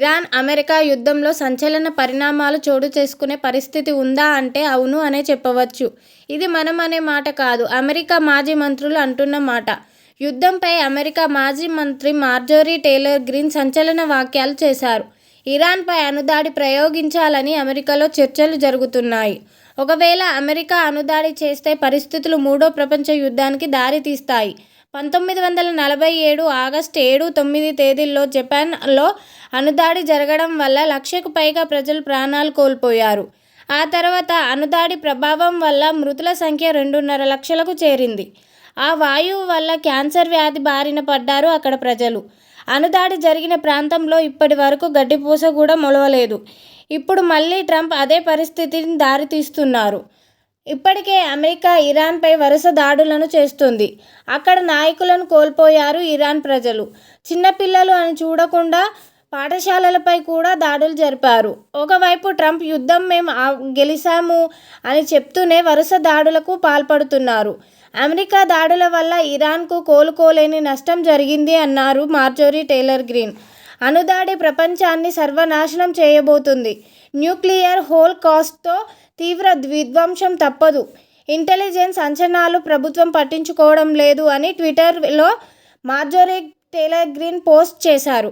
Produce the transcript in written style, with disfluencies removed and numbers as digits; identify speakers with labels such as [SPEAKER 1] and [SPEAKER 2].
[SPEAKER 1] Iran, America యుద్ధంలో సంచలన పరిణామాలు చోటు చేసుకునే పరిస్థితి ఉందా అంటే అవును అనే చెప్పవచ్చు. ఇది మనం అనే మాట కాదు, అమెరికా మాజీ మంత్రులు అంటున్న మాట. యుద్ధంపై అమెరికా మాజీ మంత్రి మార్జోరీ టేలర్ గ్రీన్ సంచలన వ్యాఖ్యలు చేశారు. ఇరాన్పై అణుదాడి ప్రయోగించాలని అమెరికాలో చర్చలు జరుగుతున్నాయి. ఒకవేళ అమెరికా అణుదాడి చేస్తే పరిస్థితులు మూడో ప్రపంచ యుద్ధానికి దారితీస్తాయి. 1947 ఆగస్టు 7, 9 తేదీల్లో జపాన్లో అణుదాడి జరగడం వల్ల 1,00,000కు పైగా ప్రజలు ప్రాణాలు కోల్పోయారు. ఆ తర్వాత అణుదాడి ప్రభావం వల్ల మృతుల సంఖ్య 2.5 లక్షలకు చేరింది. ఆ వాయువు వల్ల క్యాన్సర్ వ్యాధి బారిన పడ్డారు అక్కడ ప్రజలు. అణుదాడి జరిగిన ప్రాంతంలో ఇప్పటి వరకు గడ్డిపూస కూడా మొలవలేదు. ఇప్పుడు మళ్ళీ ట్రంప్ అదే పరిస్థితిని దారితీస్తున్నారు. ఇప్పటికే అమెరికా ఇరాన్పై వరుస దాడులను చేస్తుంది. అక్కడ నాయకులను కోల్పోయారు ఇరాన్ ప్రజలు. చిన్నపిల్లలు అని చూడకుండా పాఠశాలలపై కూడా దాడులు జరిపారు. ఒకవైపు ట్రంప్ యుద్ధం మేం గెలిచాము అని చెప్తూనే వరుస దాడులకు పాల్పడుతున్నారు. అమెరికా దాడుల వల్ల ఇరాన్కు కోలుకోలేని నష్టం జరిగింది అన్నారు మార్జోరీ టేలర్ గ్రీన్. అణుదాడి ప్రపంచాన్ని సర్వనాశనం చేయబోతుంది. న్యూక్లియర్ హోల్ కాస్ట్తో తీవ్ర విధ్వంసం తప్పదు. ఇంటెలిజెన్స్ అంచనాలు ప్రభుత్వం పట్టించుకోవడం లేదు అని ట్విట్టర్లో మార్జోరీ టేలర్ గ్రీన్ పోస్ట్ చేశారు.